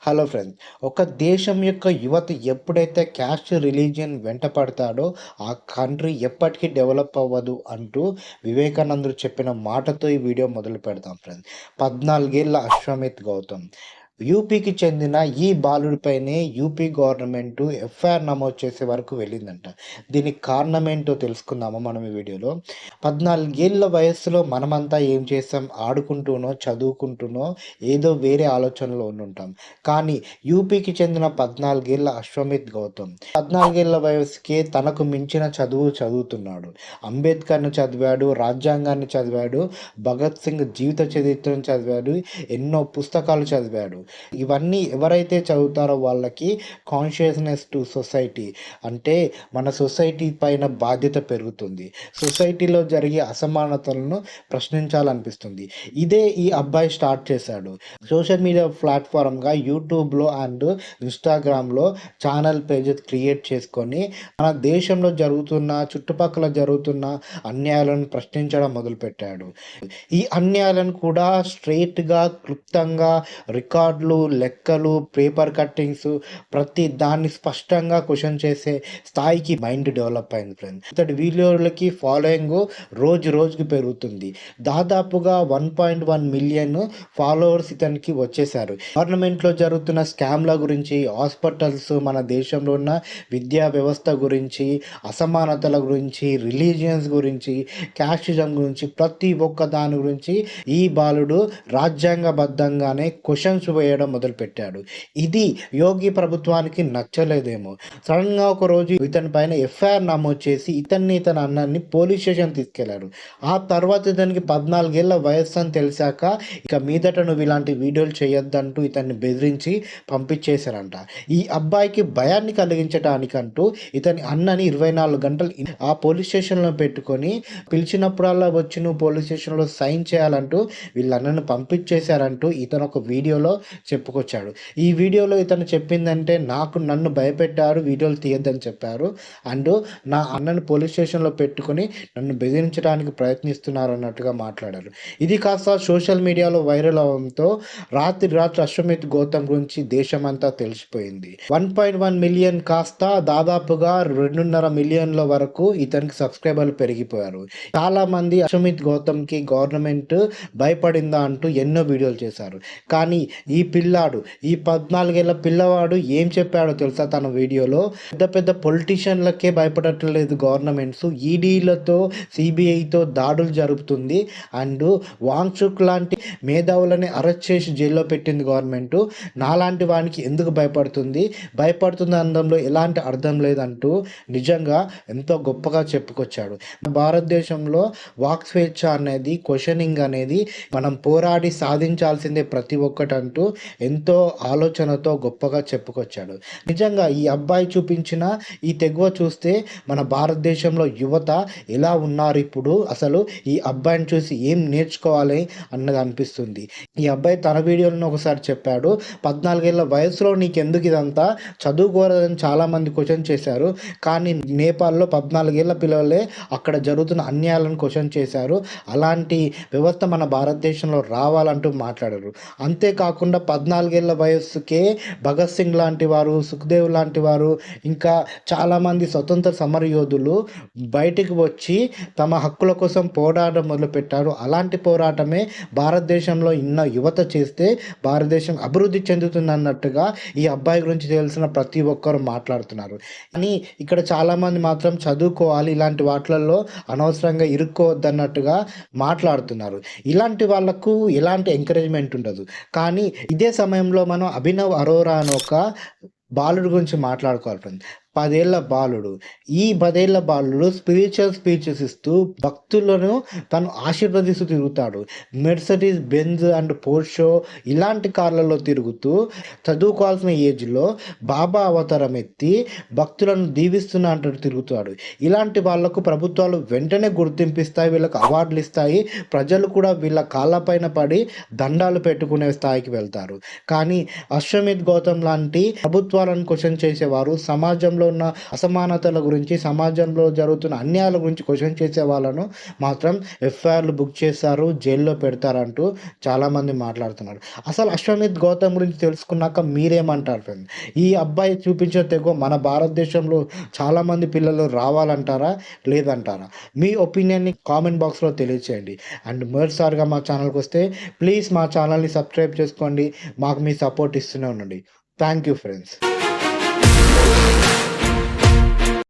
Hello friends. ఒక దేశం యొక్క యువత ఎప్పుడైతే క్యాస్ట్, రిలీజియన్ వెంట పడతాడో ఆ కంట్రీ ఎప్పటికీ డెవలప్ అవ్వదు అంటూ వివేకానందుడు చెప్పిన మాటతో ఈ వీడియో మొదలు పెడతాం ఫ్రెండ్స్. 14 ఏళ్ల అశ్వమేధ్ గౌతమ్ యూపీకి చెందిన ఈ బాలుడిపైనే యూపీ గవర్నమెంట్ ఎఫ్ఐఆర్ నమోదు చేసే వరకు వెళ్ళిందంట. దీనికి కారణం ఏంటో తెలుసుకుందామా మనం ఈ వీడియోలో. 14 ఏళ్ల వయస్సులో మనమంతా ఏం చేస్తాం? ఆడుకుంటూనో, చదువుకుంటూనో ఏదో వేరే ఆలోచనలో ఉండుంటాం. కానీ యూపీకి చెందిన 14 ఏళ్ల అశ్వమేధ్ గౌతమ్ 14 ఏళ్ల వయసుకే తనకు మించిన చదువు చదువుతున్నాడు. అంబేద్కర్‌ని చదివాడు, రాజ్యాంగాన్ని చదివాడు, భగత్ సింగ్ జీవిత చరిత్రను చదివాడు, ఎన్నో పుస్తకాలు చదివాడు. ఇవన్నీ ఎవరైతే చదువుతారో వాళ్ళకి కాన్షియస్‌నెస్ టు సొసైటీ, అంటే మన సొసైటీ పైన బాధ్యత పెరుగుతుంది. సొసైటీలో జరిగే అసమానతలను ప్రశ్నించాలనిపిస్తుంది. ఇదే ఈ అబ్బాయి స్టార్ట్ చేశాడు. సోషల్ మీడియా ప్లాట్‌ఫార్మ్‌గా యూట్యూబ్‌లో అండ్ ఇన్‌స్టాగ్రామ్‌లో ఛానల్ పేజెస్ క్రియేట్ చేసుకొని మన దేశంలో జరుగుతున్న, చుట్టుపక్కల జరుగుతున్న అన్యాయాలను ప్రశ్నించడం మొదలుపెట్టాడు. ఈ అన్యాయాలను కూడా స్ట్రెయిట్‌గా, క్లుప్తంగా రికార్డులు, లెక్కలు, పేపర్ కట్టింగ్స్ ప్రతి దాన్ని స్పష్టంగా క్వెషన్ చేసే స్థాయికి మైండ్ డెవలప్ అయింది ఫ్రెండ్స్. ఇతడి వీడియోలకి ఫాలోయింగ్ రోజు రోజుకి పెరుగుతుంది. దాదాపుగా 1.1 మిలియన్ ఫాలోవర్స్ ఇతనికి వచ్చేసారు. గవర్నమెంట్‌లో జరుగుతున్న స్కామ్‌ల గురించి, హాస్పిటల్స్, మన దేశంలో ఉన్న విద్యా వ్యవస్థ గురించి, అసమానతల గురించి, రిలీజియన్స్ గురించి, క్యాస్టిజం గురించి ప్రతి ఒక్క దాని గురించి ఈ బాలుడు రాజ్యాంగబద్ధంగానే క్వెషన్స్ వేయడం మొదలుపెట్టాడు. ఇది యోగి ప్రభుత్వానికి నచ్చలేదేమో. సడన్‌గా ఒకరోజు ఇతని పైన ఎఫ్ఐఆర్ నమోదు చేసి ఇతని అన్నని పోలీస్ స్టేషన్ తీసుకెళ్లారు. ఆ తర్వాత ఇతనికి 14 ఏళ్ల వయస్సు అని తెలిసాక ఇక మీదట నువ్వు ఇలాంటి వీడియోలు చేయొద్దంటూ ఇతన్ని బెదిరించి పంపించేశారంట. ఈ అబ్బాయికి భయాన్ని కలిగించడానికంటూ ఇతని అన్నని 24 గంటలు ఆ పోలీస్ స్టేషన్‌లో పెట్టుకొని పిలిచినప్పుడల్లా వచ్చి నువ్వు పోలీస్ స్టేషన్‌లో సైన్ చేయాలంటూ వీళ్ళ అన్నను పంపించేశారంటూ ఇతను ఒక వీడియోలో చెప్పుకొచ్చాడు. ఈ వీడియోలో ఇతను చెప్పిందంటే నన్ను భయపెట్టారు, వీడియోలు తీయొద్దని చెప్పారు. అండ్ నా అన్నను పోలీస్ స్టేషన్‌లో పెట్టుకొని నన్ను బెదిరించడానికి ప్రయత్నిస్తున్నారు అన్నట్టుగా మాట్లాడారు. ఇది కాస్త సోషల్ మీడియాలో వైరల్ అవ్వడంతో రాత్రి అశ్వమేధ్ గౌతమ్ గురించి దేశమంతా తెలిసిపోయింది. 1.1 మిలియన్ కాస్త దాదాపుగా 2.5 మిలియన్ల వరకు ఇతనికి సబ్స్క్రైబర్లు పెరిగిపోయారు. చాలామంది అశ్వమేధ్ గౌతమ్‌కి గవర్నమెంట్ భయపడిందా అంటూ ఎన్నో వీడియోలు చేశారు. కానీ ఈ పిల్లాడు, ఈ 14 ఏళ్ల పిల్లవాడు ఏం చెప్పాడో తెలుసా తన వీడియోలో? పెద్ద పెద్ద పొలిటీషియన్లకే భయపడట్లేదు గవర్నమెంట్స్, ఈడీలతో, సిబిఐతో దాడులు జరుపుతుంది. అండ్ వాంగ్‌చుక్ లాంటి మేధావులని అరెస్ట్ చేసి జైల్లో పెట్టింది గవర్నమెంట్. నాలాంటి వానికి ఎందుకు భయపడుతుంది అనడంలో ఎలాంటి అర్థం లేదంటూ నిజంగా ఎంతో గొప్పగా చెప్పుకొచ్చాడు. భారతదేశంలో వాక్ స్వేచ్ఛ అనేది, క్వశ్చనింగ్ అనేది మనం పోరాడి సాధించాల్సిందే ప్రతి ఒక్కటంటూ ఎంతో ఆలోచనతో గొప్పగా చెప్పుకొచ్చాడు. నిజంగా ఈ అబ్బాయి చూపించిన ఈ తెగువ చూస్తే మన భారతదేశంలో యువత ఎలా ఉన్నారు ఇప్పుడు, అసలు ఈ అబ్బాయిని చూసి ఏం నేర్చుకోవాలి అన్నది అనిపిస్తుంది. ఈ అబ్బాయి తన వీడియోలను ఒకసారి చెప్పాడు, 14 ఏళ్ల వయసులో నీకెందుకు ఇదంతా, చదువుకోరదని చాలామంది క్వశ్చన్ చేశారు. కానీ నేపాల్లో 14 ఏళ్ల పిల్లలే అక్కడ జరుగుతున్న అన్యాయాలను క్వశ్చన్ చేశారు. అలాంటి వ్యవస్థ మన భారతదేశంలో రావాలంటూ మాట్లాడారు. అంతేకాకుండా 14 ఏళ్ల వయస్సుకే భగత్ సింగ్ లాంటి వారు, సుఖ్దేవ్ లాంటి వారు, ఇంకా చాలామంది స్వతంత్ర సమరయోధులు బయటికి వచ్చి తమ హక్కుల కోసం పోరాటం మొదలుపెట్టారు. అలాంటి పోరాటమే భారతదేశంలో ఉన్న యువత చేస్తే భారతదేశం అభివృద్ధి చెందుతుందన్నట్టుగా ఈ అబ్బాయి గురించి తెలిసిన ప్రతి ఒక్కరు మాట్లాడుతున్నారు. కానీ ఇక్కడ చాలామంది మాత్రం చదువుకోవాలి, ఇలాంటి వాటిలలో అనవసరంగా ఇరుక్కోవద్దన్నట్టుగా మాట్లాడుతున్నారు. ఇలాంటి వాళ్ళకు ఎలాంటి ఎంకరేజ్మెంట్ ఉండదు. కానీ ఇదే సమయంలో మనం అభినవ్ అరోరా అని ఒక బాలుడి గురించి మాట్లాడుకోవాలి ఫ్రెండ్స్. 10 ఏళ్ల బాలుడు. ఈ 10 ఏళ్ల బాలుడు స్పిరిచువల్ స్పీచెస్ ఇస్తూ భక్తులను తను ఆశీర్వదిస్తూ తిరుగుతాడు. మెర్సిడీస్ బెంజ్ అండ్ పోర్షో ఇలాంటి కార్లలో తిరుగుతూ చదువుకోవాల్సిన ఏజ్‌లో బాబా అవతారం ఎత్తి భక్తులను దీవిస్తున్నా అంటూ తిరుగుతాడు. ఇలాంటి వాళ్లకు ప్రభుత్వాలు వెంటనే గుర్తింపిస్తాయి, వీళ్ళకి అవార్డులు ఇస్తాయి. ప్రజలు కూడా వీళ్ళ కాళ్ళపైన పడి దండాలు పెట్టుకునే స్థాయికి వెళ్తారు. కానీ అశ్వమేధ్ గౌతమ్ లాంటి ప్రభుత్వాలను క్వశ్చన్ చేసేవారు, సమాజంలో సమాజంలో ఉన్న అసమానతల గురించి, సమాజంలో జరుగుతున్న అన్యాయాల గురించి క్వెషన్ చేసే వాళ్ళను మాత్రం ఎఫ్ఐఆర్‌లు బుక్ చేస్తారు, జైల్లో పెడతారంటూ చాలామంది మాట్లాడుతున్నారు. అసలు అశ్వమేధ్ గౌతమ్ గురించి తెలుసుకున్నాక మీరేమంటారు ఫ్రెండ్స్? ఈ అబ్బాయి చూపించే తెగువ మన భారతదేశంలో చాలామంది పిల్లలు రావాలంటారా? లేదంటారా? మీ ఒపీనియన్‌ని కామెంట్ బాక్స్‌లో తెలియచేయండి. అండ్ మొదటిసారిగా మా ఛానల్‌కొస్తే ప్లీజ్ మా ఛానల్‌ని సబ్స్క్రైబ్ చేసుకోండి. మాకు మీ సపోర్ట్ ఇస్తూనే ఉండండి. Thank you friends.